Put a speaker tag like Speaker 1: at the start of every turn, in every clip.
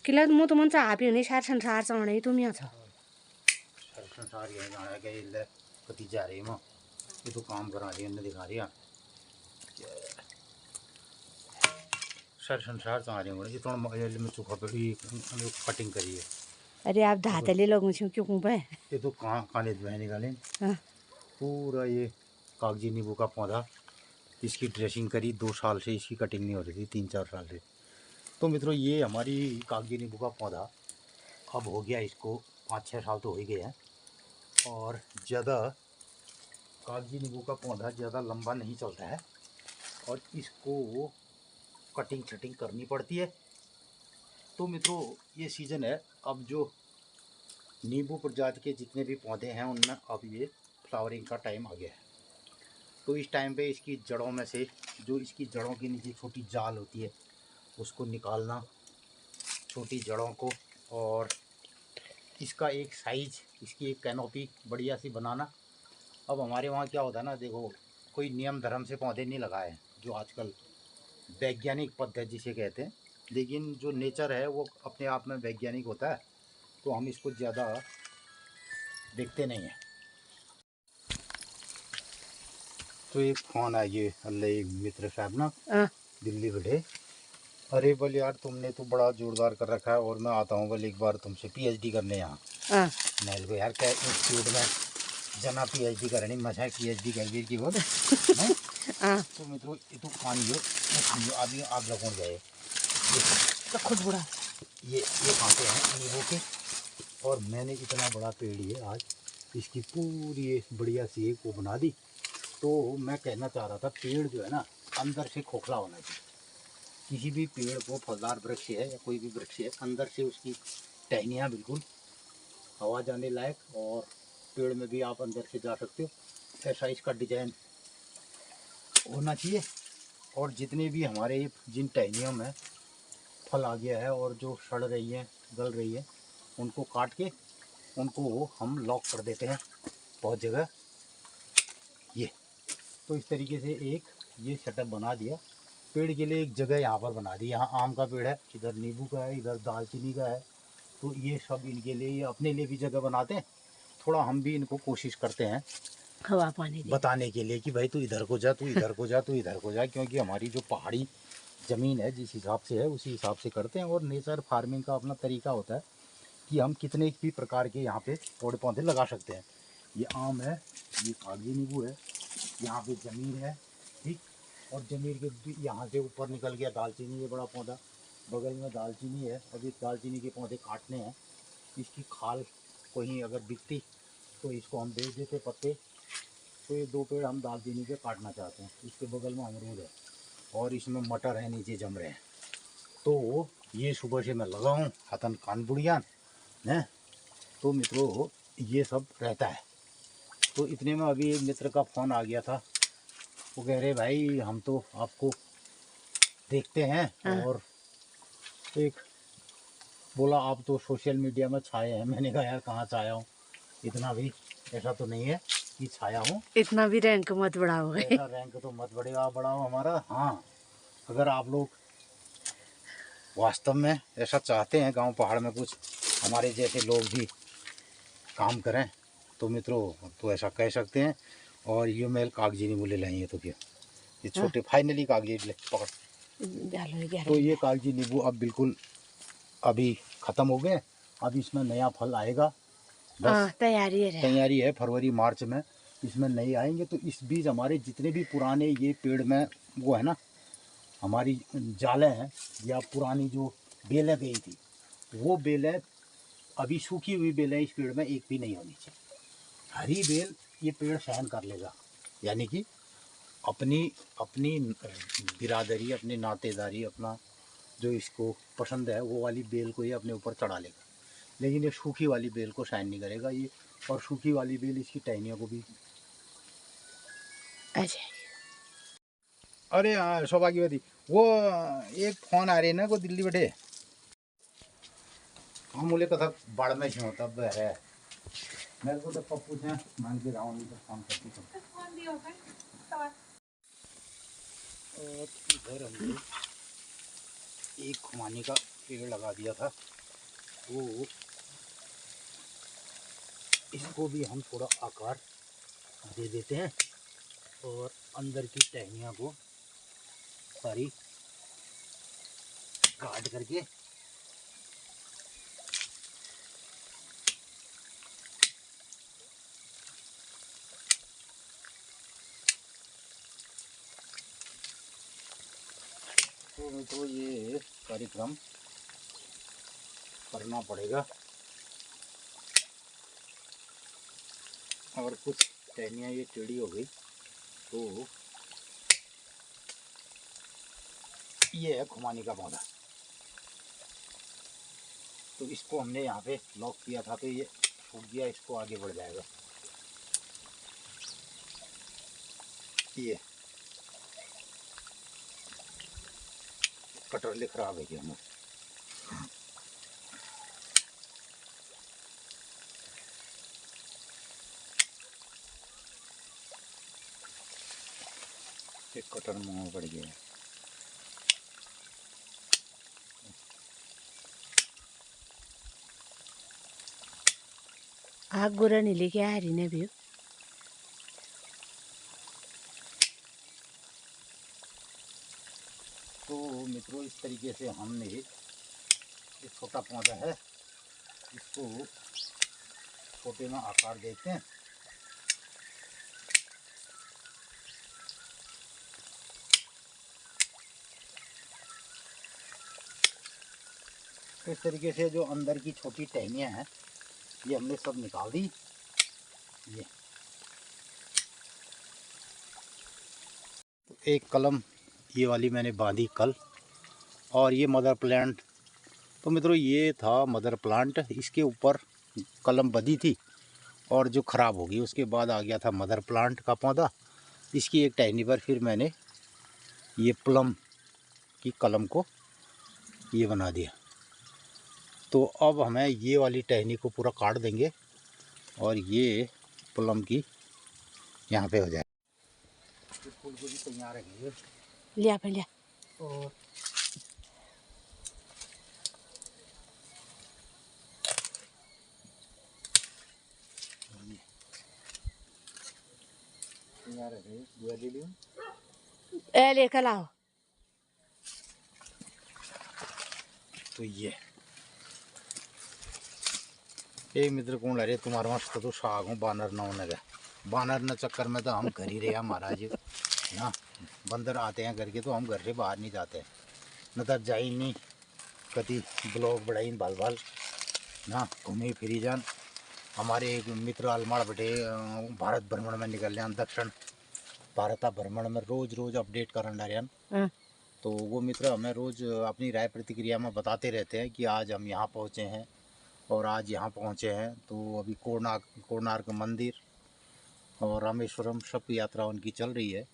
Speaker 1: किला म तो मन चाहपी हुने सार संसार चढे तुम यहाँ छ
Speaker 2: सार संसार यही जाना है कि ले कति जा रही माँ ये तो काम करा रही है न दिखा रही है सार संसार चाह रही हूँ ये तो मैं चुका पे कटिंग करी है।
Speaker 1: अरे आप धातले लगू छौ क्यों पे
Speaker 2: ये तो कहाँ काले धुएं निकाले पूरा ये कागजी नींबू का पौधा इसकी ड्रेसिंग करी 2 साल से इसकी कटिंग नहीं हो रही थी 3-4 साल से। तो मित्रों ये हमारी कागजी नींबू का पौधा अब हो गया इसको 5-6 साल तो हो ही गए हैं और ज़्यादा कागजी नींबू का पौधा ज़्यादा लंबा नहीं चलता है और इसको कटिंग छटिंग करनी पड़ती है। तो मित्रों ये सीज़न है अब जो नींबू प्रजाति के जितने भी पौधे हैं उनमें अब ये फ्लावरिंग का टाइम आ गया है। तो इस टाइम पे इसकी जड़ों में से जो इसकी जड़ों के नीचे छोटी जाल होती है उसको निकालना छोटी जड़ों को और इसका एक साइज इसकी एक कैनोपी बढ़िया सी बनाना। अब हमारे वहाँ क्या होता है ना देखो कोई नियम धर्म से पौधे नहीं लगाए जो आजकल वैज्ञानिक पद्धति जिसे कहते हैं लेकिन जो नेचर है वो अपने आप में वैज्ञानिक होता है तो हम इसको ज़्यादा देखते नहीं हैं। तो एक फ़ोन है ये अल्लाह मित्र साहब ना दिल्ली बैठे अरे बोले यार तुमने तो बड़ा जोरदार कर रखा है और मैं आता हूँ बोले एक बार तुमसे पीएचडी करने यहाँ मैं को यार क्या इंस्टीट्यूट में जना पीएचडी करनी मजा पीएचडी कर दी की बहुत तो मित्रों ये तो पानी हो अभी आग लगन गए खुद बड़ा ये खाते हैं नींबू के और मैंने इतना बड़ा पेड़ ये आज इसकी पूरी बढ़िया सी एक वो बना दी। तो मैं कहना चाह रहा था पेड़ जो है ना अंदर से खोखला होना चाहिए। किसी भी पेड़ को फलदार वृक्ष है या कोई भी वृक्ष है अंदर से उसकी टहनियाँ बिल्कुल हवा जाने लायक और पेड़ में भी आप अंदर से जा सकते हो ऐसा इसका डिजाइन होना चाहिए। और जितने भी हमारे जिन टहनियों में फल आ गया है और जो सड़ रही है गल रही है उनको काट के उनको हम लॉक कर देते हैं बहुत जगह ये। तो इस तरीके से एक ये सेटअप बना दिया पेड़ के लिए एक जगह यहाँ पर बना दी। यहाँ आम का पेड़ है इधर नींबू का है इधर दालचीनी का है तो ये सब इनके लिए ये अपने लिए भी जगह बनाते हैं। थोड़ा हम भी इनको कोशिश करते हैं
Speaker 1: हवा पानी
Speaker 2: बताने के लिए कि भाई तू इधर को जा तू इधर को जा तू इधर को जा क्योंकि हमारी जो पहाड़ी ज़मीन है जिस हिसाब से है उसी हिसाब से करते हैं। और नेचर फार्मिंग का अपना तरीका होता है कि हम कितने भी प्रकार के यहाँ पे पौधे पौधे लगा सकते हैं। ये आम है ये कागजी नींबू है यहाँ पे जमीन है ठीक और जमीन के यहाँ से ऊपर निकल गया दालचीनी ये बड़ा पौधा बगल में दालचीनी है। अब इस दालचीनी के पौधे काटने हैं इसकी खाल कहीं अगर बिकती तो इसको हम बेच देते पत्ते। तो ये 2 पेड़ हम दालचीनी के काटना चाहते हैं। इसके बगल में अमरूद है और इसमें मटर है नीचे जम रहे हैं। तो ये सुबह से मैं लगा हूँ हतन कान बुढ़ियान है। तो मित्रों ये सब रहता है। तो इतने में अभी एक मित्र का फ़ोन आ गया था वो कह रहे भाई हम तो आपको देखते हैं और एक बोला आप तो सोशल मीडिया में छाए हैं। मैंने कहा यार कहाँ छाया हूँ इतना भी ऐसा तो नहीं है कि छाया हूँ
Speaker 1: इतना भी रैंक मत बढ़ाओ
Speaker 2: ऐसा रैंक तो मत बढ़ाओ हमारा। हाँ अगर आप लोग वास्तव में ऐसा चाहते हैं गांव पहाड़ में कुछ हमारे जैसे लोग भी काम करें तो मित्रों तो ऐसा कह सकते हैं। और ये मेल कागजी नींबू ले लाएंगे तो क्या ये छोटे फाइनली कागजी ले पकड़। तो ये कागजी नींबू अब बिल्कुल अभी ख़त्म हो गए। अब इसमें नया फल आएगा बस तैयारी है फरवरी मार्च में इसमें नए आएंगे। तो इस बीच हमारे जितने भी पुराने ये पेड़ में वो है ना हमारी जालें हैं या पुरानी जो बेलें गई थी वो बेलें अभी सूखी हुई बेलें इस पेड़ में एक भी नहीं होनी चाहिए। हरी बेल ये पेड़ सहन कर लेगा यानी कि अपनी बिरादरी अपनी नातेदारी अपना जो इसको पसंद है वो वाली बेल को ये अपने ऊपर चढ़ा लेगा। लेकिन ये सूखी वाली बेल को सहन नहीं करेगा ये और सूखी वाली बेल इसकी टहनियों को भी।
Speaker 1: अच्छा
Speaker 2: अरे हाँ सौभाग्यवती वो एक फ़ोन आ रही है ना को दिल्ली बैठे हम बोले कथा बाढ़ में क्यों तब है मेरे को तो पप्पू से मांग के राउंड में फोन करती और इधर हमने एक घुमाने का पेड़ लगा दिया था, तो इसको भी हम थोड़ा आकार दे देते हैं और अंदर की टहनियाँ को सारी काट करके तो ये कार्यक्रम करना पड़ेगा। और कुछ टहनियाँ ये टेढ़ी हो गई, तो ये है खुमानी का पौधा। तो इसको हमने यहाँ पे लॉक किया था, तो ये छूट गया, इसको आगे बढ़ जाएगा। ये कटरले खराब है क्या? एक कटर मुँह पड़ गया है।
Speaker 1: आग गोरा नहीं लेके आ रही ने भी।
Speaker 2: तो मित्रों, इस तरीके से हमने ये छोटा पौधा है, इसको छोटे में आकार देते हैं। इस तरीके से जो अंदर की छोटी टहनियाँ हैं ये हमने सब निकाल दी। ये तो एक कलम ये वाली मैंने बांधी कल, और ये मदर प्लांट। तो मित्रों, ये था मदर प्लांट, इसके ऊपर कलम बंधी थी और जो ख़राब हो गई, उसके बाद आ गया था मदर प्लांट का पौधा। इसकी एक टहनी पर फिर मैंने ये प्लम की कलम को ये बना दिया। तो अब हमें ये वाली टहनी को पूरा काट देंगे और ये प्लम की यहाँ पे हो जाए। फूल को भी तैयार है
Speaker 1: लिया पे लिया।
Speaker 2: और तैयार है, बुआ ले लियो।
Speaker 1: ए लेकर लाओ।
Speaker 2: तो ये मित्र कौन ला रहे तुम्हारे मस्त तो साग हूँ बानर न होने गए। बानर न चक्कर में तो हम घर ही रहे महाराज ना। बंदर आते हैं घर के, तो हम घर से बाहर नहीं जाते, न तो जाई नहीं कभी ब्लॉग बढ़ाई बाल बाल ना, घूमी फिरी जान। हमारे एक मित्र अलमाड़ बैठे भारत भ्रमण में निकल जान, दक्षिण भारत भ्रमण में रोज रोज अपडेट कर रहे। तो वो मित्र हमें रोज अपनी राय प्रतिक्रिया में बताते रहते हैं कि आज हम यहाँ पहुँचे हैं और आज यहाँ पहुँचे हैं। तो अभी कोणार्क मंदिर और रामेश्वरम सब यात्रा उनकी चल रही है।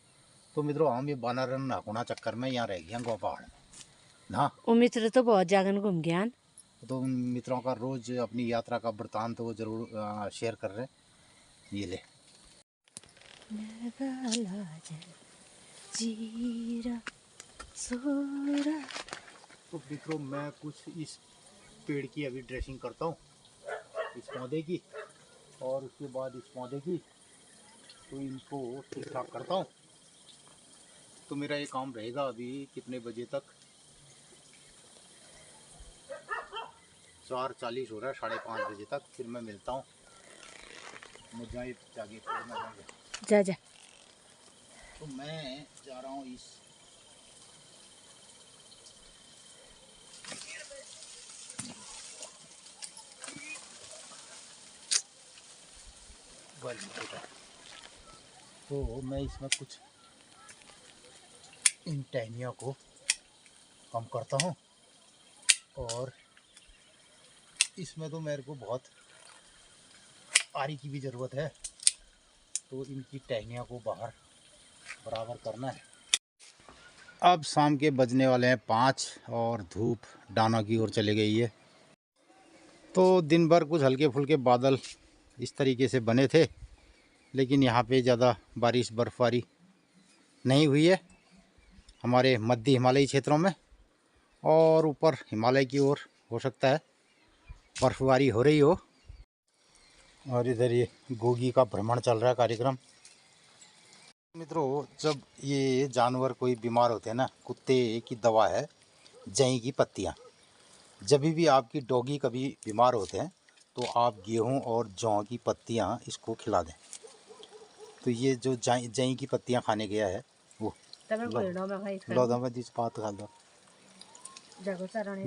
Speaker 2: तो मित्रों, हम ये बानारन नाकुना चक्कर में यहाँ रह गए गोपाल ना।
Speaker 1: वो मित्र तो बहुत जगह घूम गया।
Speaker 2: तो उन मित्रों का रोज अपनी यात्रा का वृतांत वो जरूर शेयर कर रहे हैं। ये ले
Speaker 1: जीरा सोरा।
Speaker 2: तो मित्रों, मैं कुछ इस पेड़ की अभी ड्रेसिंग करता हूँ, इस पौधे की, और उसके बाद इस पौधे की। तो इनको ठीक ठाक करता हूँ। तो मेरा ये काम रहेगा अभी कितने बजे तक, 4:40 हो रहा है, 5:30 बजे तक। फिर मैं मिलता हूँ। मैं जाके
Speaker 1: जा जा।
Speaker 2: तो मैं जा रहा हूँ इस तो मैं इसमें कुछ इन टहनियों को कम करता हूँ, और इसमें तो मेरे को बहुत आरी की भी ज़रूरत है। तो इनकी टहनियों को बाहर बराबर करना है। अब शाम के बजने वाले हैं 5 और धूप डाना की ओर चले गई है। तो दिन भर कुछ हल्के फुल्के बादल इस तरीके से बने थे, लेकिन यहाँ पे ज़्यादा बारिश बर्फ़बारी नहीं हुई है हमारे मध्य हिमालयी क्षेत्रों में। और ऊपर हिमालय की ओर हो सकता है बर्फबारी हो रही हो। और इधर ये गोगी का भ्रमण चल रहा है कार्यक्रम। मित्रों, जब ये जानवर कोई बीमार होते हैं ना, कुत्ते की दवा है जई की पत्तियाँ। जब भी आपकी डॉगी कभी बीमार होते हैं तो आप गेहूं और जौ की पत्तियाँ इसको खिला दें। तो ये जो जई की पत्तियाँ खाने गया है वो लो दो, मैं जिस बात खा दो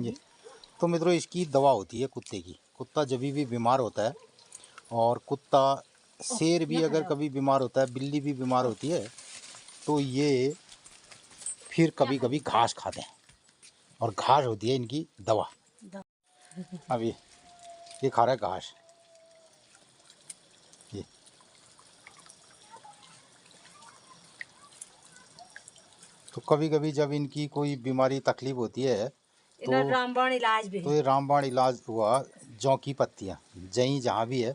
Speaker 2: ये। तो मित्रों, इसकी दवा होती है कुत्ते की। कुत्ता जब भी बीमार होता है, और कुत्ता शेर भी अगर कभी बीमार होता है, बिल्ली भी बीमार होती है, तो ये फिर कभी कभी घास खाते हैं, और घास होती है इनकी दवा। अभी ये खा रहा है घास। ये तो कभी कभी जब इनकी कोई बीमारी तकलीफ होती है तो
Speaker 1: रामबाण इलाज भी
Speaker 2: तो ये रामबाण इलाज हुआ जौ की पत्तियाँ। जई जहाँ भी है,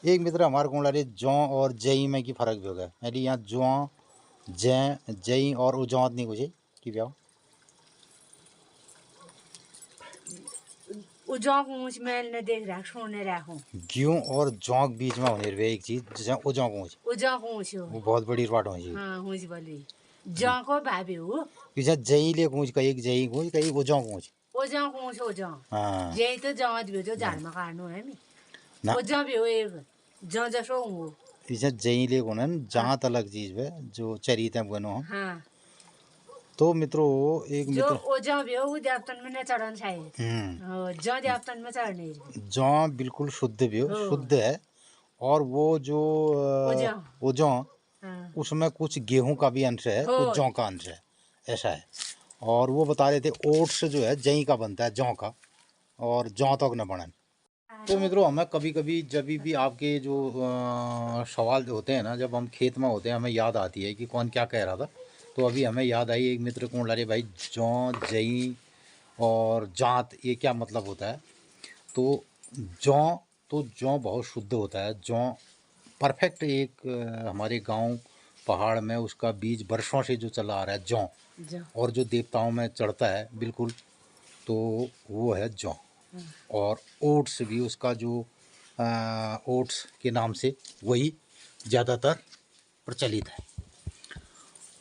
Speaker 2: एक मित्र हमारे को लगे जौ और जई में की फ़र्क भी होगा। यानी यहाँ जौ जई और उजौत नहीं कुछ कि ब्याह
Speaker 1: उजौक ऊंच में न देख रहा छोड़ने रहा हूँ।
Speaker 2: गेहूँ और जौक बीच में होने रहे एक चीज, जैसे उजौक
Speaker 1: ऊंच हो
Speaker 2: वो बहुत बड़ी रुआट हो जी।
Speaker 1: हाँ ऊंच वाली जौ को भाभी हो
Speaker 2: पीछे जई ले गूंज, कहीं जई गूंज, कहीं उजौक गूंज।
Speaker 1: उजौक ऊंच हो जौ
Speaker 2: हाँ
Speaker 1: यही तो जौ भी जो झाड़ में काटनो है मी
Speaker 2: ना,
Speaker 1: उजौ भी हो एक जौ जसो हो
Speaker 2: पीछे जई ले गुना जात अलग चीज है जो चरीते बनो हम।
Speaker 1: हाँ
Speaker 2: तो मित्रों, एक
Speaker 1: जो
Speaker 2: मित्र
Speaker 1: उजौ भी हो वो देवतन में न चढ़न चाहिए। जौ देवतन में चढ़ने
Speaker 2: जौ बिल्कुल शुद्ध भी हो, शुद्ध है। और वो जो उजौ
Speaker 1: हाँ
Speaker 2: उसमें कुछ गेहूं का भी अंश है, कुछ जौ का अंश है, ऐसा है। और वो बता रहे थे ओट्स जो है जई का बनता है, जौ का, और जौ तक न बनन। तो मित्रों, हमें कभी कभी जब भी आपके जो सवाल होते हैं ना, जब हम खेत में होते हैं, हमें याद आती है कि कौन क्या कह रहा था। तो अभी हमें याद आई, एक मित्र को लड़े भाई जौ जई और जात ये क्या मतलब होता है। तो जौ तो जौ बहुत शुद्ध होता है। जौ परफेक्ट एक हमारे गांव पहाड़ में उसका बीज वर्षों से जो चला आ रहा है जौ, और जो देवताओं में चढ़ता है बिल्कुल, तो वो है जौ। और ओट्स भी उसका जो ओट्स के नाम से वही ज़्यादातर प्रचलित है।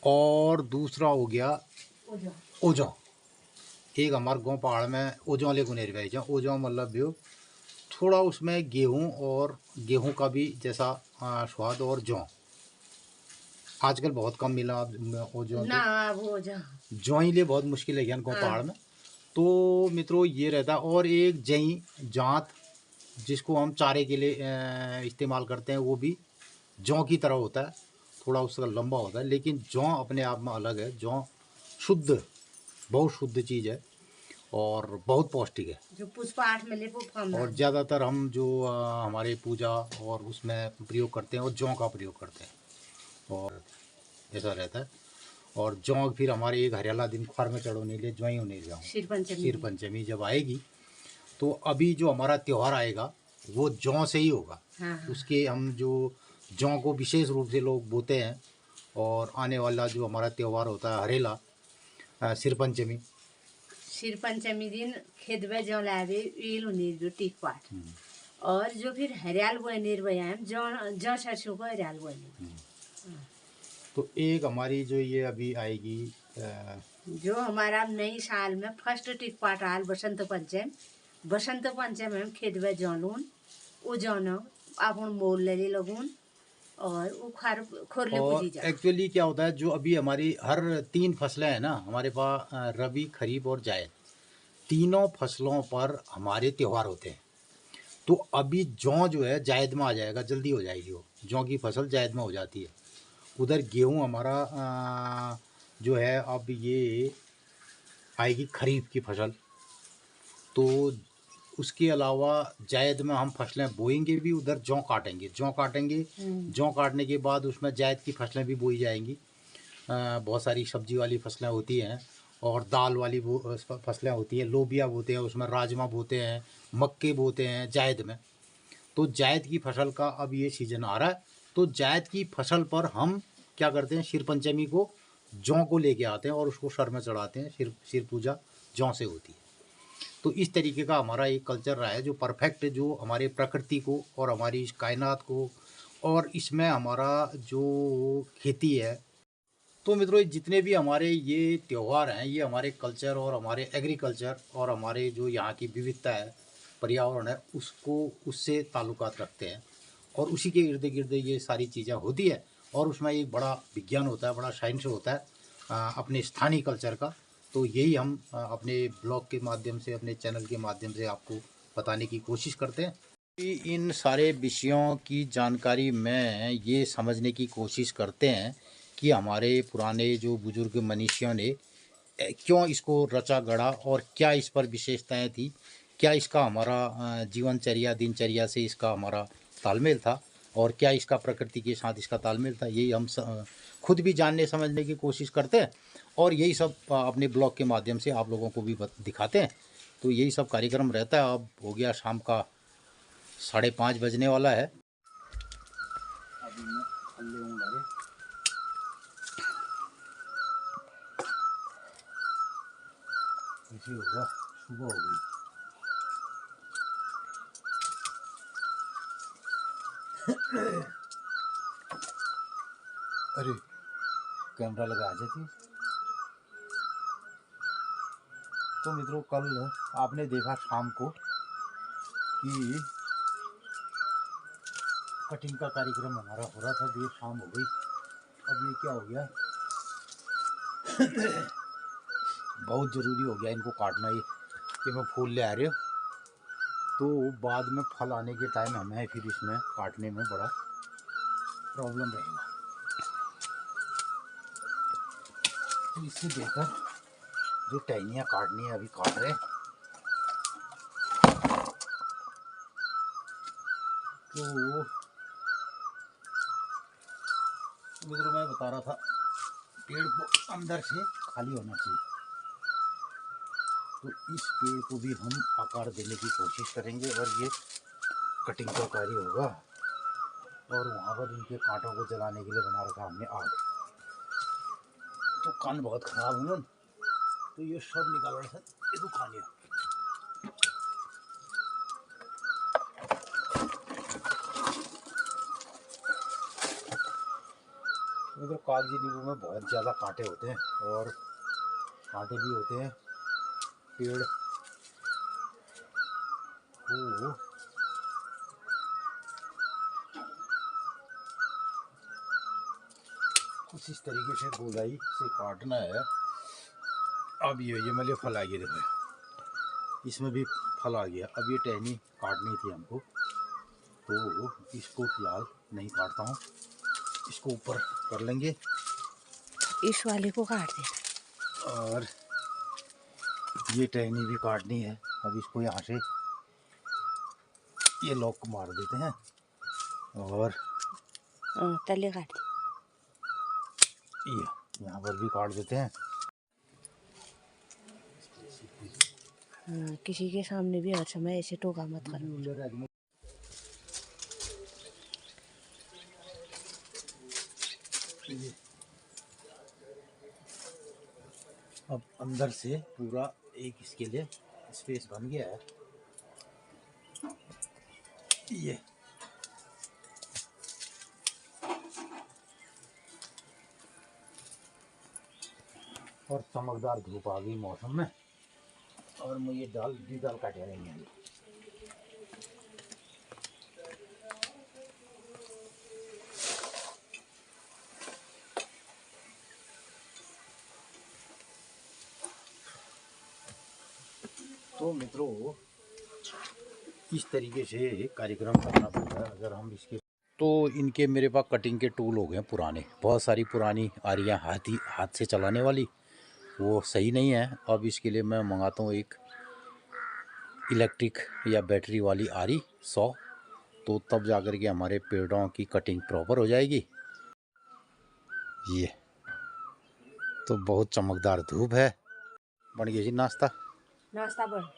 Speaker 2: और दूसरा हो गया ओजौ। एक हमारे गांव पहाड़ में ओजौ ले गुनेर भाई जहाँ ओजौ मतलब भी थोड़ा उसमें गेहूं और गेहूं का भी जैसा स्वाद। और जौ आजकल बहुत कम मिला ओजौ जौ ही लिए बहुत मुश्किल है गाँव पहाड़ में। तो मित्रों ये रहता है। और एक जई जात जिसको हम चारे के लिए इस्तेमाल करते हैं, वो भी जौ की तरह होता है, थोड़ा उसका लंबा होता है, लेकिन जौ अपने आप में अलग है। जौ शुद्ध, बहुत शुद्ध चीज़ है और बहुत पौष्टिक है।
Speaker 1: जो पुष्पाठ में ले
Speaker 2: और ज़्यादातर हम जो हमारे पूजा और उसमें प्रयोग करते हैं, वो जौ का प्रयोग करते हैं, और ऐसा रहता है। और जौ फिर हमारे एक हरियाला दिन ख्वार में चढ़ोने लिए ज्वाई होने जाऊँ। सिर पंचमी जब आएगी, तो अभी जो हमारा त्यौहार आएगा वो जौ से ही होगा। उसके हम जो जौ को विशेष रूप से लोग बोते हैं। और आने वाला जो हमारा त्यौहार होता है हरेला, सिर पंचमी दिन खेत में जौ लावे ईल उन्नीर टीक पाठ, और जो फिर हरियाल बोए निर्वयाम जौ सरसों को हरियाल बोए। तो एक हमारी जो ये अभी आएगी जो हमारा नई साल में फर्स्ट टिक पाट आल बसंत पंचम हम खेत में जौन वो जौन अपन मोल ले लगून और वो खोरले पूजी जा। एक्चुअली क्या होता है, जो अभी हमारी हर 3 फसलें हैं ना हमारे पास, रबी, खरीफ और जायद, तीनों फसलों पर हमारे त्यौहार होते हैं। तो अभी जौ जो है जायद में आ जाएगा, जल्दी हो जाएगी, वो जौ की फसल जायद में हो जाती है। उधर गेहूं हमारा जो है अब ये आएगी खरीफ की फसल। तो उसके अलावा जायद में हम फसलें बोएंगे भी, उधर जौ काटेंगे। जौ काटने के बाद उसमें जायद की फसलें भी बोई जाएंगी। बहुत सारी सब्जी वाली फसलें होती हैं और दाल वाली फसलें होती हैं। लोबिया बोते हैं, उसमें राजमा बोते हैं, मक्के बोते हैं जायद में। तो जायद की फसल का अब ये सीज़न आ रहा है। तो जायद की फसल पर हम क्या करते हैं, सिर पंचमी को जौ को लेके आते हैं और उसको सर में चढ़ाते हैं, सिर पूजा जौ से होती है। तो इस तरीके का हमारा एक कल्चर रहा है जो परफेक्ट, जो हमारे प्रकृति को और हमारी इस कायनात को और इसमें हमारा जो खेती है। तो मित्रों, जितने भी हमारे ये त्यौहार हैं, ये हमारे कल्चर और हमारे एग्रीकल्चर और हमारे जो यहाँ की विविधता है, पर्यावरण है, उसको उससे ताल्लुकात रखते हैं और उसी के इर्द गिर्द ये सारी चीज़ें होती है। और उसमें एक बड़ा विज्ञान होता है, बड़ा साइंस होता है अपने स्थानीय कल्चर का। तो यही हम अपने ब्लॉग के माध्यम से, अपने चैनल के माध्यम से आपको बताने की कोशिश करते हैं। इन सारे विषयों की जानकारी में ये समझने की कोशिश करते हैं कि हमारे पुराने जो बुजुर्ग मनीषियों ने क्यों इसको रचा गढ़ा और क्या इस पर विशेषताएं थी, क्या इसका हमारा जीवनचर्या, दिनचर्या से इसका हमारा तालमेल था और क्या इसका प्रकृति के साथ इसका तालमेल था। यही हम खुद भी जानने समझने की कोशिश करते हैं और यही सब अपने ब्लॉग के माध्यम से आप लोगों को भी दिखाते हैं। तो यही सब कार्यक्रम रहता है। अब हो गया शाम का 5:30 बजने वाला है। अभी मैं थल्ले हूँ लगे। ऐसे होगा, सुबह हो गई। अरे कैमरा लगा जाती। तो मित्रों, कल आपने देखा शाम को कि कटिंग का कार्यक्रम हमारा हो रहा था, देर शाम हो गई। अब ये क्या हो गया बहुत ज़रूरी हो गया इनको काटना। ये मैं फूल ले आ रहे हो तो बाद में फल आने के टाइम हमें फिर इसमें काटने में बड़ा प्रॉब्लम रहेगा। तो इससे बेहतर जो टहनियाँ काटनी है अभी काट रहे। तो मित्रों, मैं बता रहा था पेड़ को अंदर से खाली होना चाहिए। तो इस पेड़ को भी हम आकार देने की कोशिश करेंगे और ये कटिंग का कार्य होगा। और वहाँ पर इनके कांटों को जलाने के लिए बना रखा हमने आग। तो कान बहुत ख़राब हुए ना, तो ये सब निकाल रहे थे, ये तो खाने। इधर कागजी नींबू में बहुत ज़्यादा कांटे होते हैं और कांटे भी होते हैं। पेड़ को कुछ इस तरीके से गोलाई से काटना है। अब ये मेरे फल आ गए, देखो इसमें भी फल आ गया। अब ये टहनी काटनी थी हमको, तो इसको फिलहाल नहीं काटता हूँ, इसको ऊपर कर लेंगे।
Speaker 1: इस वाले को काट दे।
Speaker 2: और ये टहनी भी काटनी है। अब इसको यहाँ से ये लॉक मार देते हैं और
Speaker 1: तले काट दे।
Speaker 2: ये यहाँ पर भी काट देते हैं।
Speaker 1: किसी के सामने भी हर समय ऐसे टोका मत करो।
Speaker 2: अब अंदर से पूरा एक इसके लिए स्पेस बन गया है। ये और चमकदार धूप आ गई मौसम में और मुझे दाल काटे रहेंगे। तो मित्रों, इस तरीके से कार्यक्रम करना पड़ता है अगर हम इसके। तो इनके मेरे पास कटिंग के टूल हो गए पुराने, बहुत सारी पुरानी आरियाँ हाथ से चलाने वाली, वो सही नहीं है। अब इसके लिए मैं मंगाता हूँ एक इलेक्ट्रिक या बैटरी वाली आरी 100, तो तब जाकर के हमारे पेड़ों की कटिंग प्रॉपर हो जाएगी। ये तो बहुत चमकदार धूप है। बन गया जी नाश्ता
Speaker 1: बन।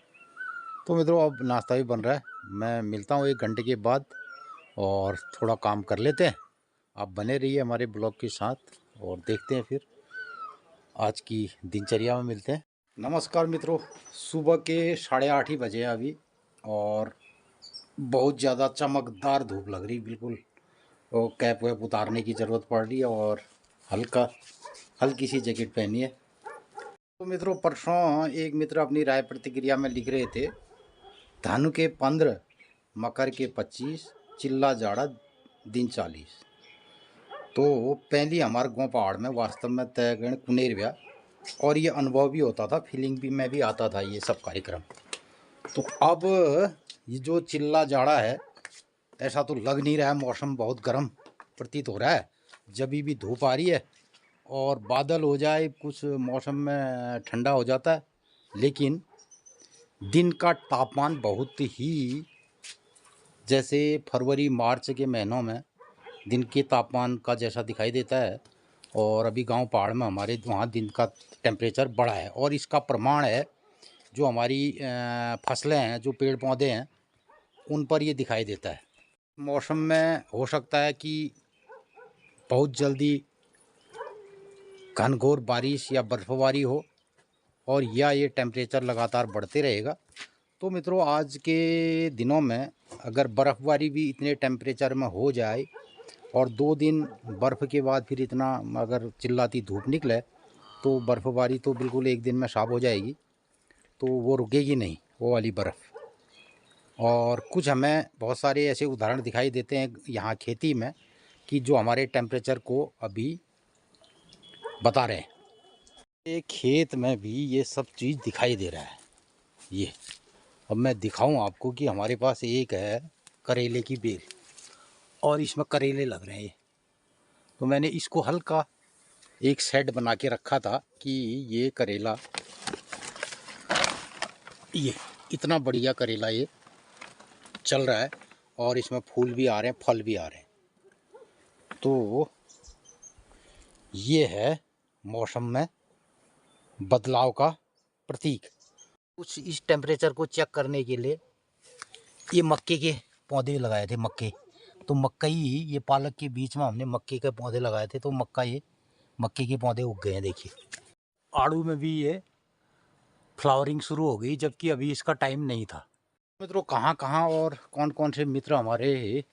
Speaker 2: तो मित्रों, अब नाश्ता भी बन रहा है। मैं मिलता हूँ 1 घंटे के बाद और थोड़ा काम कर लेते हैं। आप बने रहिए हमारे ब्लॉग के साथ और देखते हैं फिर आज की दिनचर्या में मिलते हैं। नमस्कार मित्रों, सुबह के 8:30 ही बजे हैं अभी और बहुत ज़्यादा चमकदार धूप लग रही बिल्कुल। तो कैप वैप उतारने की ज़रूरत पड़ रही है और हल्की सी जैकेट पहनी है। तो मित्रों, परसों एक मित्र अपनी राय प्रतिक्रिया में लिख रहे थे, धनु के 15, मकर के 25, चिल्ला जाड़ा दिन 40। तो पहली हमारे गाँव पहाड़ में वास्तव में तय गण कुनेर व्या और ये अनुभव भी होता था, फीलिंग भी मैं भी आता था ये सब कार्यक्रम। तो अब ये जो चिल्ला जाड़ा है, ऐसा तो लग नहीं रहा है। मौसम बहुत गर्म प्रतीत हो रहा है। जब भी धूप आ रही है और बादल हो जाए, कुछ मौसम में ठंडा हो जाता है, लेकिन दिन का तापमान बहुत ही, जैसे फरवरी मार्च के महीनों में दिन के तापमान का जैसा दिखाई देता है। और अभी गांव पहाड़ में हमारे वहाँ दिन का टेम्परेचर बढ़ा है और इसका प्रमाण है जो हमारी फसलें हैं, जो पेड़ पौधे हैं, उन पर ये दिखाई देता है। मौसम में हो सकता है कि बहुत जल्दी घनघोर बारिश या बर्फबारी हो और या ये टेम्परेचर लगातार बढ़ते रहेगा। तो मित्रों, आज के दिनों में अगर बर्फ़बारी भी इतने टेम्परेचर में हो जाए और 2 दिन बर्फ़ के बाद फिर इतना अगर चिल्लाती धूप निकले, तो बर्फ़बारी तो बिल्कुल एक दिन में साफ हो जाएगी। तो वो रुकेगी नहीं, वो वाली बर्फ़। और कुछ हमें बहुत सारे ऐसे उदाहरण दिखाई देते हैं यहाँ खेती में कि जो हमारे टेम्परेचर को अभी बता रहे हैं। एक खेत में भी ये सब चीज़ दिखाई दे रहा है। ये अब मैं दिखाऊं आपको कि हमारे पास एक है करेले की बेल और इसमें करेले लग रहे हैं। ये तो मैंने इसको हल्का एक सेट बना के रखा था कि ये करेला, ये इतना बढ़िया करेला ये चल रहा है और इसमें फूल भी आ रहे हैं, फल भी आ रहे हैं। तो ये है मौसम में बदलाव का प्रतीक। कुछ इस टेम्परेचर को चेक करने के लिए ये मक्के के पौधे लगाए थे। तो मक्कई, ये पालक के बीच में हमने मक्के के पौधे लगाए थे, तो मक्के के पौधे उग गए हैं। देखिए, आड़ू में भी ये फ्लावरिंग शुरू हो गई, जबकि अभी इसका टाइम नहीं था। मित्रों, कहाँ कहाँ और कौन कौन से मित्र हमारे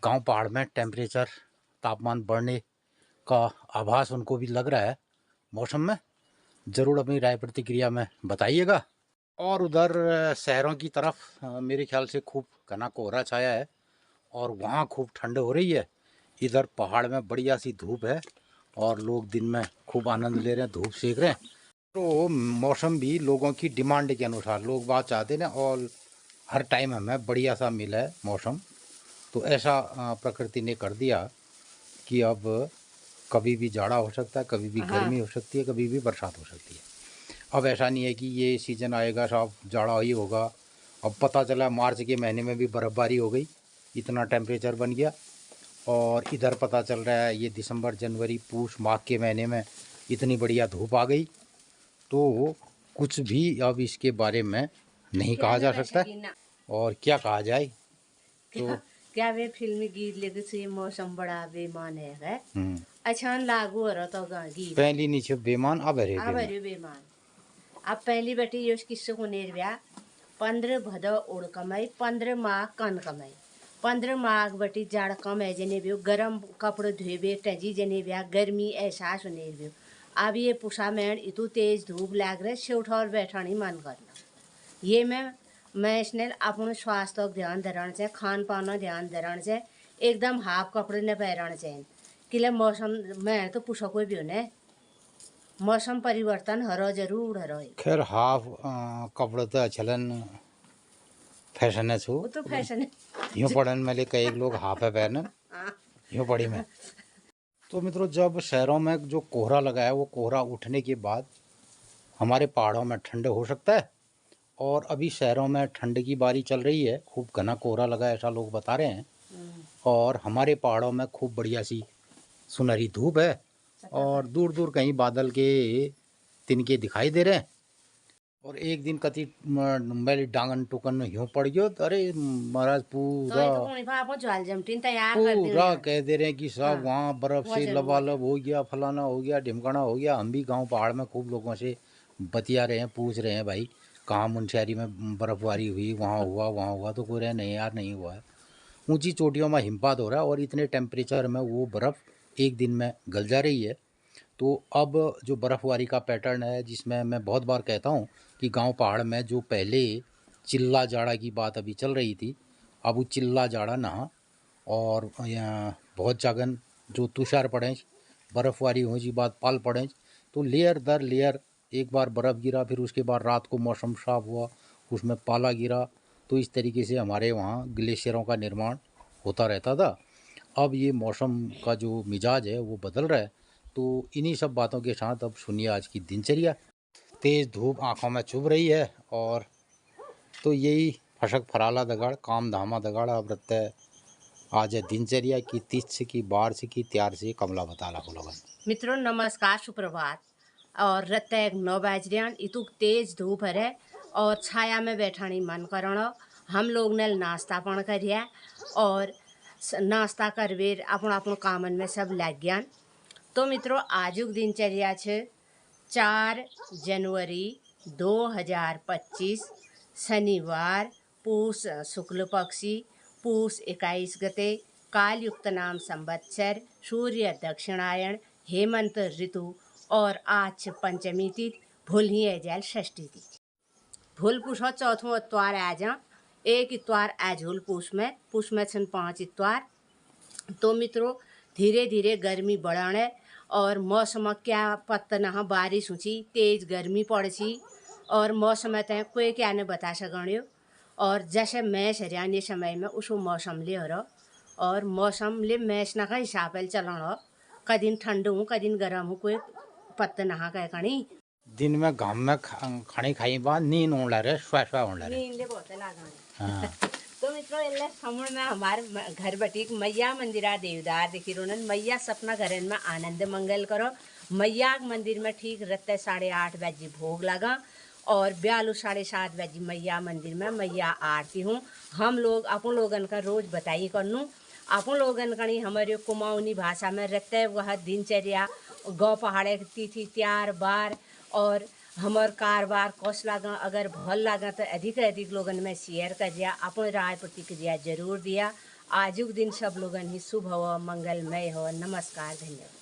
Speaker 2: गांव पहाड़ में टेम्परेचर, तापमान बढ़ने का आभास उनको भी लग रहा है मौसम में, ज़रूर अपनी राय प्रतिक्रिया में बताइएगा। और उधर शहरों की तरफ मेरे ख्याल से खूब घना कोहरा छाया है और वहाँ खूब ठंड हो रही है। इधर पहाड़ में बढ़िया सी धूप है और लोग दिन में खूब आनंद ले रहे हैं, धूप सेक रहे हैं। तो मौसम भी लोगों की डिमांड के अनुसार, लोग बात चाहते हैं ना, और हर टाइम हमें बढ़िया सा मिला है मौसम। तो ऐसा प्रकृति ने कर दिया कि अब कभी भी जाड़ा हो सकता है, कभी भी गर्मी हो सकती है, कभी भी बरसात हो सकती है। अब ऐसा नहीं है कि ये सीज़न आएगा साहब जाड़ा ही होगा। अब पता चला मार्च के महीने में भी बर्फ़बारी हो गई, इतना टेम्परेचर बन गया। और इधर पता चल रहा है ये दिसंबर, जनवरी, पूष, माघ के महीने में इतनी बढ़िया धूप आ गई। तो कुछ भी अब इसके बारे में नहीं कहा जा सकता और क्या कहा जाए। तो
Speaker 1: क्या वे फिल्मी गीत लेके से मौसम बड़ा बेमान है अच्छा लागू हो रहा तो गीत
Speaker 2: पहली नीचे बेमान, अब
Speaker 1: अरे बेमान। अब पहली बेटी योश किस्से को नेरव्या 15 भदौ उड़ कमाई, 15 माह कन कमाई, 15 माह बटी जाड़ कम है जने भी गरम कपड़े धोबे टजी जने भी गर्मी एहसास होने भी। अब ये पुषा में इतु तेज धूप लाग रहे सेउठ और बैठानी मन करना। ये मैं इसने अपने स्वास्थ्य को ध्यान धरण से, खान पान ध्यान धरण से, एकदम हाफ कपड़े न पहरण चाहिए किले मौसम में तो पुषा कोई भी होने मौसम परिवर्तन हरो जरूर हरो।
Speaker 2: खैर हाफ कपड़े तो चलन फैशन है छू,
Speaker 1: वो तो फैशन है।
Speaker 2: यूँ पढ़न में ले कई लोग हाफ है पहनन, यूँ पढ़ी में। तो मित्रों, जब शहरों में जो कोहरा लगा है, वो कोहरा उठने के बाद हमारे पहाड़ों में ठंड हो सकता है। और अभी शहरों में ठंड की बारी चल रही है, खूब घना कोहरा लगा है ऐसा लोग बता रहे हैं। और हमारे पहाड़ों में खूब बढ़िया सी सुनहरी धूप है और दूर दूर कहीं बादल के तिनके दिखाई दे रहे हैं। और एक दिन कति मेरी डांगन टुकन ह्यूं पड़ गयो, तो अरे महाराज पूरा पूरा कह दे रहे हैं कि सब वहाँ बर्फ से लबालब हो गया, फलाना हो गया, ढिमकाना हो गया। हम भी गांव पहाड़ में खूब लोगों से बतिया रहे हैं, पूछ रहे हैं भाई कहाँ मुनस्यारी में बर्फ़बारी हुई, वहाँ हुआ वहाँ हुआ, तो कोई रहे नहीं यार नहीं हुआ है। ऊंची चोटियों में हिमपात हो रहा है और इतने टेम्परेचर में वो बर्फ़ एक दिन में गल जा रही है। तो अब जो बर्फ़बारी का पैटर्न है, जिसमें मैं बहुत बार कहता हूँ कि गांव पहाड़ में जो पहले चिल्ला जाड़ा की बात अभी चल रही थी, अब वो चिल्ला जाड़ा ना, और यहाँ बहुत जगन जो तुषार पड़े, बर्फ़बारी हो जी बात पाल पड़े, तो लेयर दर लेयर एक बार बर्फ़ गिरा, फिर उसके बाद रात को मौसम साफ हुआ, उसमें पाला गिरा। तो इस तरीके से हमारे वहाँ ग्लेशियरों का निर्माण होता रहता था। अब ये मौसम का जो मिजाज है वो बदल रहा है। तो इन्हीं सब बातों के साथ अब सुनिए आज की दिनचर्या। तेज़ धूप आँखों में चुभ रही है, और तो यही फशक फराला दगाड़ काम धामा दगाड़ अब रहता है। आज है दिनचर्या की 30 की बार से की त्यार से कमला बताला हो लगन।
Speaker 1: मित्रों नमस्कार सुप्रभात। और रत्ता एक 9 बज रहा, इतुक तेज धूप है और छाया में बैठानी मन करण। हम लोग ने नाश्ता पण करिया और नाश्ता कर बेर अपन अपन कामन में सब लग गया। तो मित्रों आजुक दिनचर्या छे 4 जनवरी 2025 शनिवार, पूस शुक्ल पक्षी, पूस 21 गते, कालयुक्त नाम संवत्सर, सूर्य दक्षिणायण, हेमंत ऋतु, और आज पंचमी तिथि, भूल ही जाल षष्ठी तिथि। भूल पूछ चौथों इतवार आज, एक इतवार आज भूल पूछ में छन 5 इतवार। तो मित्रों धीरे धीरे गर्मी बढ़ाने और मौसम क्या पत्ता न बारिश हुई, तेज गर्मी पड़ी और मौसम तय कोई क्या ने बता सकणियो। और जैसे मैच हरियाणा समय में उसको मौसम ले हो, और मौसम ले मैच न का हिसाब से चलन हो, कदिन ठंड हूँ कदिन गर्म हूँ, कोई पत्ता नहा कह कणी।
Speaker 2: दिन में घाम में खाने खाई बाद नींद होने रहे, श्वास होने रहे।
Speaker 1: नींद बहुत लागणी।
Speaker 2: हाँ।
Speaker 1: तो मित्रों इल्ले समूह में हमारे घर बटीक मैया मंदिरा देवदार देखी रोनन। मैया सपना घरन में आनंद मंगल करो। मैया मंदिर में ठीक रत्ते 8:30 बजे भोग लगा और 7:30 बजे मैया मंदिर में मैया आरती हूँ। हम लोग अपन लोगन का रोज बताई करनू, अपन लोगन कणी हमारे कुमाऊनी भाषा में रत्ते वह दिनचर्या गौ पहाड़े तिथि त्यार बार और हमार कारबार कौश लागा। अगर भल लागा तो अधिक से अधिक लोगन में शेयर कर दिया, अपन राय प्रतिक्रिया जरूर दिया। आजुक दिन सब लोगन ही शुभ हो, मंगलमय हो। नमस्कार, धन्यवाद।